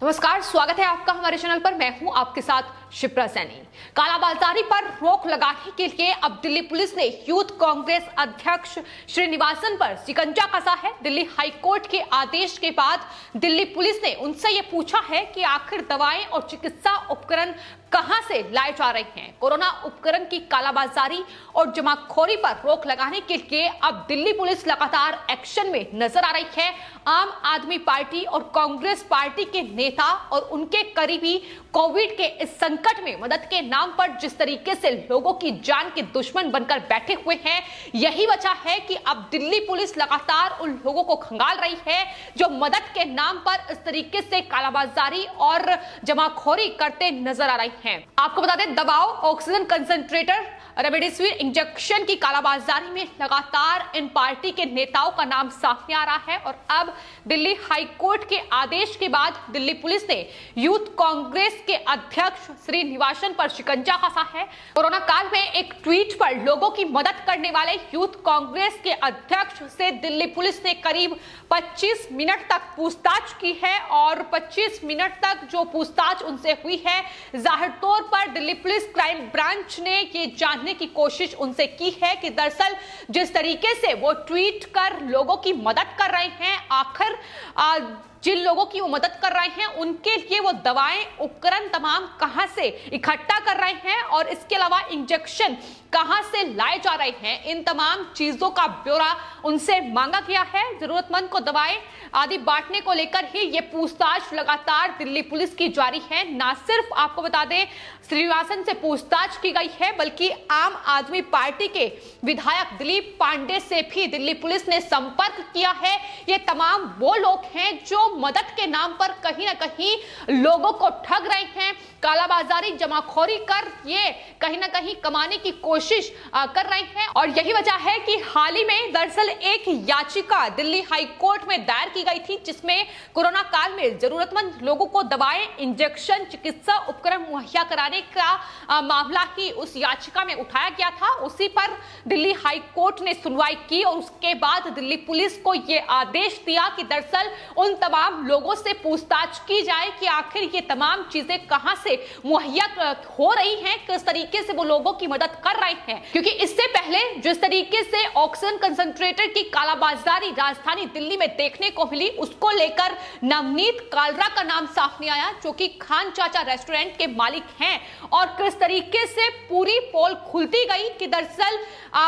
नमस्कार, स्वागत है आपका हमारे चैनल पर। मैं हूं आपके साथ शिप्रा सैनी। कालाबाजारी पर रोक लगाने के लिए अब दिल्ली पुलिस ने यूथ कांग्रेस अध्यक्ष श्रीनिवासन पर शिकंजा कसा है। दिल्ली हाईकोर्ट के आदेश के बाद दिल्ली पुलिस ने उनसे यह पूछा है कि आखिर दवाएं और चिकित्सा उपकरण कहां से लाए जा रहे हैं। कोरोना उपकरण की कालाबाजारी और जमाखोरी पर रोक लगाने के लिए अब दिल्ली पुलिस लगातार एक्शन में नजर आ रही है। आम आदमी पार्टी और कांग्रेस पार्टी के नेता और उनके करीबी कोविड के इस संकट में मदद के नाम पर जिस तरीके से लोगों की जान के दुश्मन बनकर बैठे हुए हैं, यही वजह है कि अब दिल्ली पुलिस लगातार उन लोगों को खंगाल रही है जो मदद के नाम पर इस तरीके से कालाबाजारी और जमाखोरी करते नजर आ रही हैं। आपको बता दें, दवाओं, ऑक्सीजन कंसंट्रेटर, रेमडेसिविर इंजेक्शन की कालाबाजारी में लगातार इन पार्टी के नेताओं का नाम सामने आ रहा है। और अब दिल्ली हाईकोर्ट के आदेश के बाद दिल्ली पुलिस ने यूथ कांग्रेस के अध्यक्ष श्रीनिवासन पर शिकंजा कसा है। कोरोना काल में एक ट्वीट पर लोगों की मदद करने वाले यूथ कांग्रेस के अध्यक्ष से दिल्ली पुलिस ने करीब 25 मिनट तक पूछताछ की है। और 25 मिनट तक जो पूछताछ उनसे हुई है, जाहिर तौर पर दिल्ली पुलिस क्राइम ब्रांच ने ये जानने की कोशिश उनसे की है कि दरअसल जिस तरीके से वो ट्वीट कर लोगों की मदद कर रहे हैं, आखिर जिन लोगों की वो मदद कर रहे हैं उनके लिए वो दवाएं, उपकरण तमाम कहां से इकट्ठा कर रहे हैं और इसके अलावा इंजेक्शन कहां से लाए जा रहे हैं। इन तमाम चीजों का ब्यौरा उनसे मांगा गया है। जरूरतमंद को दवाएं आदि बांटने को लेकर ही ये पूछताछ लगातार दिल्ली पुलिस की जारी है। ना सिर्फ आपको बता दें श्रीनिवासन से पूछताछ की गई है, बल्कि आम आदमी पार्टी के विधायक दिलीप पांडे से भी दिल्ली पुलिस ने संपर्क किया है। ये तमाम वो लोग हैं जो मदद के नाम पर कहीं ना कहीं लोगों को ठग रहे हैं, कालाबाजारी, जमाखोरी कर ये कहीं ना कहीं कमाने की कोशिश कर रहे हैं। और यही वजह है कि हाल ही में दरअसल एक याचिका दिल्ली हाईकोर्ट में दायर की गई थी, जिसमें कोरोना काल में जरूरतमंद लोगों को दवाएं, इंजेक्शन, चिकित्सा उपकरण मुहैया कराने का मामला ही उस याचिका में उठाया गया था। उसी पर दिल्ली हाईकोर्ट ने सुनवाई की और उसके बाद दिल्ली पुलिस को यह आदेश दिया कि दरअसल उन तमाम लोगों से पूछताछ की जाए कि आखिर ये तमाम चीजें कहां से मुहैया हो रही हैं, किस तरीके से वो लोगों की मदद कर रहे हैं। क्योंकि इससे पहले जिस तरीके से ऑक्सीजन कंसंट्रेटर की कालाबाजारी राजधानी दिल्ली में देखने को मिली, उसको लेकर नवनीत कालरा का नाम सामने आया, जो कि खान चाचा रेस्टोरेंट के मालिक हैं। और किस तरीके से पूरी पोल खुलती गई कि दरअसल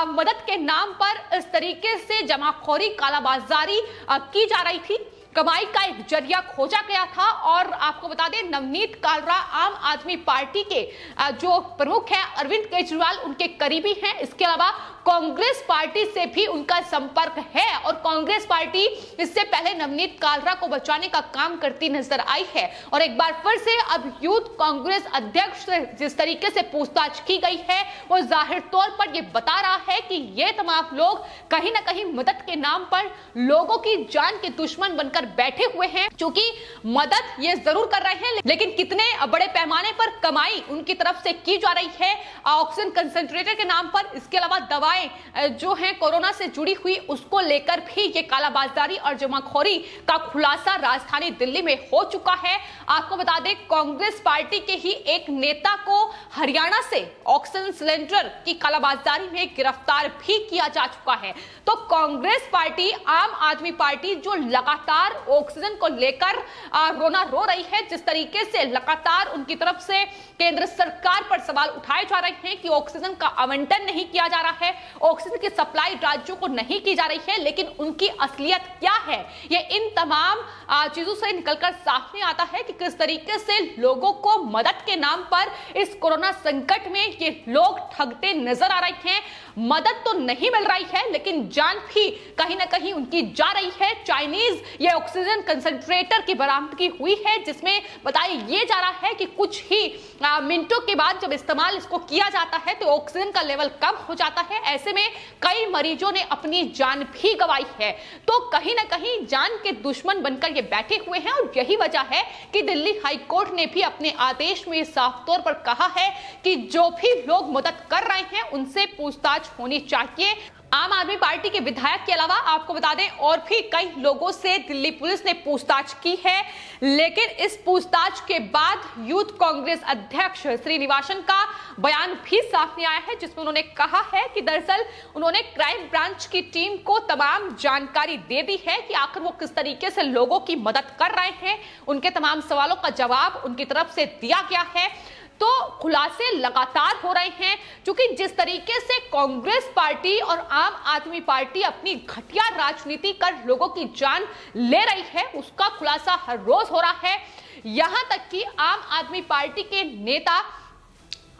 मदद के नाम पर इस तरीके से जमाखोरी, कालाबाजारी की जा रही थी, कमाई का एक जरिया खोजा गया था। और आपको बता दें, नवनीत कालरा आम आदमी पार्टी के जो प्रमुख हैं अरविंद केजरीवाल, उनके करीबी हैं। इसके अलावा कांग्रेस पार्टी से भी उनका संपर्क है और कांग्रेस पार्टी इससे पहले नवनीत कालरा को बचाने का काम करती नजर आई है। और एक बार फिर से अब यूथ कांग्रेस अध्यक्ष से जिस तरीके से पूछताछ की गई है, वो जाहिर तौर पर यह बता रहा है कि ये तमाम लोग कहीं ना कहीं मदद के नाम पर लोगों की जान के दुश्मन बनकर बैठे हुए हैं। क्योंकि मदद ये जरूर कर रहे हैं, लेकिन कितने बड़े पैमाने पर कमाई उनकी तरफ से की जा रही है ऑक्सीजन कंसंट्रेटर के नाम पर, इसके अलावा दवाएं जो हैं कोरोना से जुड़ी हुई, उसको लेकर भी ये कालाबाजारी और जमाखोरी का खुलासा राजधानी दिल्ली में हो चुका है। आपको बता दें, कांग्रेस पार्टी के ही एक नेता को हरियाणा से ऑक्सीजन सिलेंडर की कालाबाजारी में गिरफ्तार भी किया जा चुका है। तो कांग्रेस पार्टी, आम आदमी पार्टी जो लगातार ऑक्सीजन को लेकर रोना रो रही है, जिस तरीके से लगातार उनकी तरफ से केंद्र सरकार पर सवाल उठाए जा रहे हैं कि ऑक्सीजन का आवंटन नहीं किया जा रहा है, ऑक्सीजन की सप्लाई राज्यों को नहीं की जा रही है, लेकिन उनकी असलियत क्या है, ये इन तमाम चीजों से निकलकर सामने आता है कि किस तरीके से लोगों को मदद के नाम पर इस कोरोना संकट में ये लोग ठगते नजर आ रहे हैं। मदद तो नहीं मिल रही है, लेकिन जान भी कहीं ना कहीं उनकी जा रही है। चाइनीज ये ऑक्सीजन कंसंट्रेटर की बरामदगी हुई है, जिसमें बताया ये जा रहा है कि कुछ ही मिनटों के बाद जब इस्तेमाल इसको किया जाता है तो ऑक्सीजन का लेवल कम हो जाता है। ऐसे में कई मरीजों ने अपनी जान भी गंवाई है। तो कहीं ना कहीं जान के दुश्मन बनकर ये बैठे हुए हैं। और यही वजह है कि दिल्ली हाईकोर्ट ने भी अपने आदेश में साफ तौर पर कहा है कि जो भी लोग मदद कर रहे हैं उनसे पूछताछ होनी चाहिए। आम आदमी पार्टी के विधायक के अलावा आपको बता दें और भी कई लोगों से दिल्ली पुलिस ने पूछताछ की है, लेकिन इस पूछताछ के बाद यूथ कांग्रेस अध्यक्ष श्रीनिवासन का बयान भी सामने आया है, जिसमें उन्होंने कहा है कि दरअसल उन्होंने क्राइम ब्रांच की टीम को तमाम जानकारी दे दी है कि आखिर वो किस तरीके से लोगों की मदद कर रहे हैं। उनके तमाम सवालों का जवाब उनकी तरफ से दिया गया है। तो खुलासे लगातार हो रहे हैं, क्योंकि जिस तरीके से कांग्रेस पार्टी और आम आदमी पार्टी अपनी घटिया राजनीति कर लोगों की जान ले रही है, उसका खुलासा हर रोज हो रहा है। यहां तक कि आम आदमी पार्टी के नेता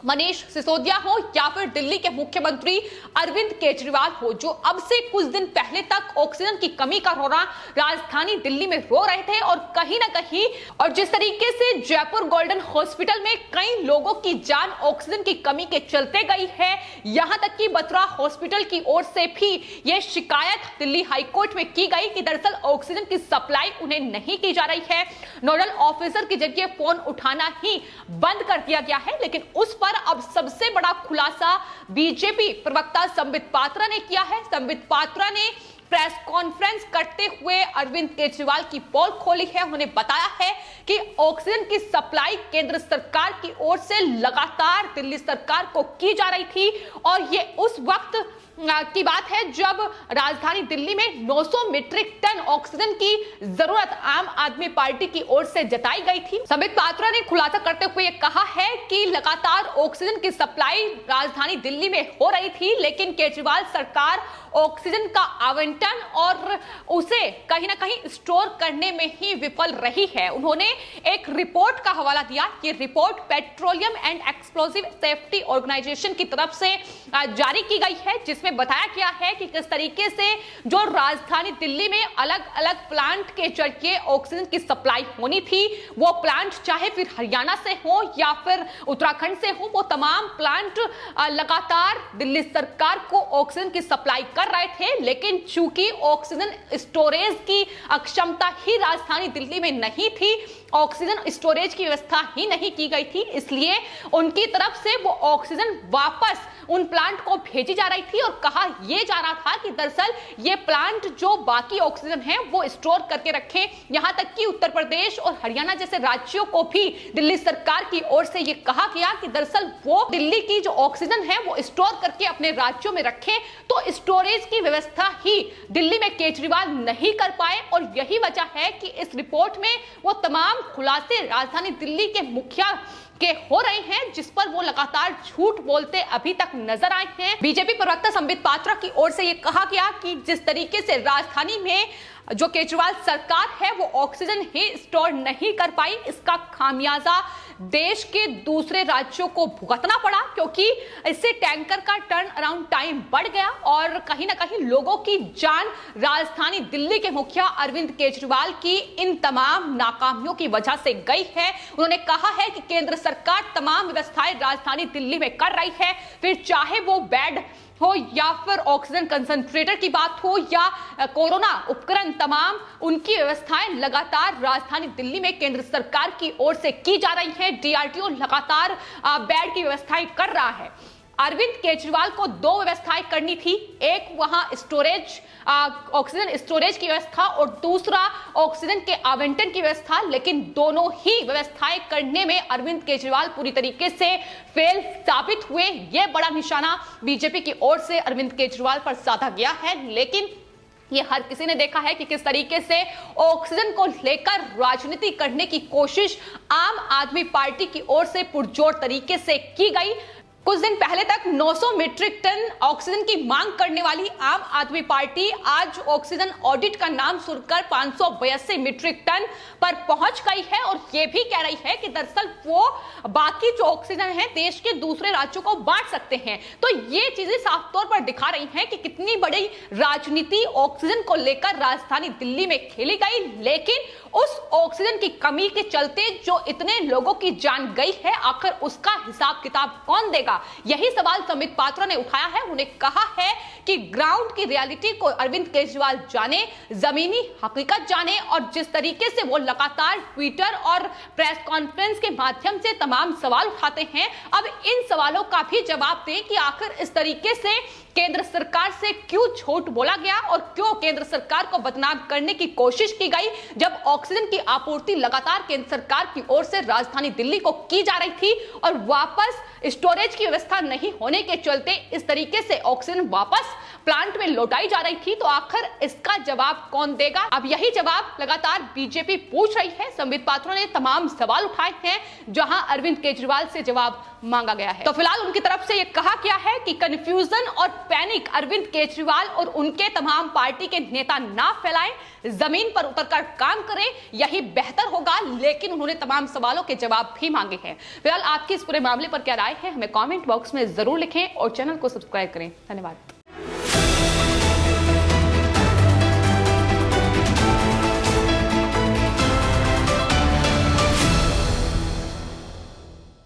मनीष सिसोदिया हो या फिर दिल्ली के मुख्यमंत्री अरविंद केजरीवाल हो, जो अब से कुछ दिन पहले तक ऑक्सीजन की कमी का रोना राजधानी दिल्ली में रो रहे थे और कहीं ना कहीं, और जिस तरीके से जयपुर गोल्डन हॉस्पिटल में कई लोगों की जान ऑक्सीजन की कमी के चलते गई है, यहां तक कि बत्रा हॉस्पिटल की ओर से भी यह शिकायत दिल्ली हाईकोर्ट में की गई कि दरअसल ऑक्सीजन की सप्लाई उन्हें नहीं की जा रही है। नोडल ऑफिसर के जरिए फोन उठाना ही बंद कर दिया गया है, लेकिन उस पर अब सबसे बड़ा खुलासा बीजेपी प्रवक्ता संबित पात्रा ने किया है। संबित पात्रा ने प्रेस कॉन्फ्रेंस करते हुए अरविंद केजरीवाल की पोल खोली है। उन्होंने बताया है कि ऑक्सीजन की सप्लाई केंद्र सरकार की ओर से लगातार दिल्ली सरकार को की जा रही थी और ये उस वक्त की बात है जब राजधानी दिल्ली में 900 मीट्रिक टन ऑक्सीजन की जरूरत आम आदमी पार्टी की ओर से जताई गई थी। संबित पात्रा ने खुलासा करते हुए कहा है कि लगातार ऑक्सीजन की सप्लाई राजधानी दिल्ली में हो रही थी, लेकिन केजरीवाल सरकार ऑक्सीजन का आवंटन और उसे कहीं ना कहीं स्टोर करने में ही विफल रही है। उन्होंने एक रिपोर्ट का हवाला दिया। ये report petroleum and explosive safety organisation की तरफ से जारी की गई है, जिसमें बताया गया है कि किस तरीके से जो राजधानी दिल्ली में अलग अलग प्लांट के जरिए ऑक्सीजन की सप्लाई होनी थी, वो प्लांट चाहे फिर हरियाणा से हो या फिर उत्तराखंड से हो, वो तमाम प्लांट लगातार दिल्ली सरकार को ऑक्सीजन की सप्लाई कर रहे थे, लेकिन चूंकि ऑक्सीजन स्टोरेज की क्षमता ही राजधानी दिल्ली में नहीं थी, ऑक्सीजन स्टोरेज की व्यवस्था ही नहीं की गई थी, इसलिए उनकी तरफ से वो ऑक्सीजन वापस उन प्लांट को भेजी जा रही थी और कहा यह जा रहा था कि दरअसल ये प्लांट जो बाकी ऑक्सीजन है वो स्टोर करके रखें। यहां तक कि उत्तर प्रदेश और हरियाणा जैसे राज्यों को भी दिल्ली सरकार की ओर से यह कहा गया कि दरअसल वो दिल्ली की जो ऑक्सीजन है वो स्टोर करके अपने राज्यों में रखें। तो स्टोरेज की व्यवस्था ही दिल्ली में केजरीवाल नहीं कर पाए और यही वजह है कि इस रिपोर्ट में वो तमाम खुलासे राजधानी दिल्ली के मुखिया के हो रहे हैं, जिस पर वो लगातार झूठ बोलते अभी तक नजर आए हैं। बीजेपी प्रवक्ता संबित पात्रा की ओर से यह कहा गया कि जिस तरीके से राजधानी में जो केजरीवाल सरकार है वो ऑक्सीजन ही स्टोर नहीं कर पाई, इसका खामियाजा देश के दूसरे राज्यों को भुगतना पड़ा, क्योंकि इससे टैंकर का टर्न अराउंड टाइम बढ़ गया और कहीं ना कहीं लोगों की जान राजधानी दिल्ली के मुखिया अरविंद केजरीवाल की इन तमाम नाकामियों की वजह से गई है। उन्होंने कहा है कि केंद्र सरकार तमाम व्यवस्थाएं राजधानी दिल्ली में कर रही है, फिर चाहे वो बेड हो या फिर ऑक्सीजन कंसंट्रेटर की बात हो या कोरोना उपकरण, तमाम उनकी व्यवस्थाएं लगातार राजधानी दिल्ली में केंद्र सरकार की ओर से की जा रही हैं। डीआरडीओ लगातार बेड की व्यवस्थाएं कर रहा है। अरविंद केजरीवाल को दो व्यवस्थाएं करनी थी, एक वहां स्टोरेज ऑक्सीजन स्टोरेज की व्यवस्था और दूसरा ऑक्सीजन के आवंटन की व्यवस्था, लेकिन दोनों ही व्यवस्थाएं करने में अरविंद केजरीवाल पूरी तरीके से फेल साबित हुए। यह बड़ा निशाना बीजेपी की ओर से अरविंद केजरीवाल पर साधा गया है, लेकिन ये हर किसी ने देखा है कि किस तरीके से ऑक्सीजन को लेकर राजनीति करने की कोशिश आम आदमी पार्टी की ओर से पुरजोर तरीके से की गई। कुछ दिन पहले तक 900 मीट्रिक टन ऑक्सीजन की मांग करने वाली आम आदमी पार्टी आज ऑक्सीजन ऑडिट का नाम सुनकर 582 मीट्रिक टन पर पहुंच गई है और यह भी कह रही है कि दरअसल वो बाकी जो ऑक्सीजन है देश के दूसरे राज्यों को बांट सकते हैं। तो ये चीजें साफ तौर पर दिखा रही हैं कि कितनी बड़ी राजनीति ऑक्सीजन को लेकर राजधानी दिल्ली में खेली गई, लेकिन उस ऑक्सीजन की कमी के चलते जो इतने लोगों की जान गई है, आखिर उसका हिसाब किताब कौन देगा? यही सवाल संबित पात्रा ने उठाया है। उन्हें कहा है कि ग्राउंड की रियलिटी को अरविंद केजरीवाल जाने, जमीनी हकीकत जाने, और जिस तरीके से वो लगातार ट्विटर और प्रेस कॉन्फ्रेंस के माध्यम से तमाम सवाल उठाते हैं, अब इन सवालों का भी जवाब दें कि आखिर इस तरीके से केंद्र सरकार से क्यों झूठ बोला गया और क्यों केंद्र सरकार को बदनाम करने की कोशिश की गई, जब ऑक्सीजन की आपूर्ति लगातार केंद्र सरकार की ओर से राजधानी दिल्ली को की जा रही थी और वापस स्टोरेज की व्यवस्था नहीं होने के चलते इस तरीके से ऑक्सीजन वापस प्लांट में लौटाई जा रही थी। तो आखिर इसका जवाब कौन देगा? अब यही जवाब लगातार बीजेपी पूछ रही है। संबित पात्रा ने तमाम सवाल उठाए हैं जहां अरविंद केजरीवाल से जवाब मांगा गया है। तो फिलहाल उनकी तरफ से यह कहा गया है कि कंफ्यूजन और पैनिक अरविंद केजरीवाल और उनके तमाम पार्टी के नेता ना फैलाएं, जमीन पर उतरकर काम करें, यही बेहतर होगा। लेकिन उन्होंने तमाम सवालों के जवाब भी मांगे हैं। फिलहाल आपकी इस पूरे मामले पर क्या राय है, हमें कमेंट बॉक्स में जरूर लिखें और चैनल को सब्सक्राइब करें। धन्यवाद।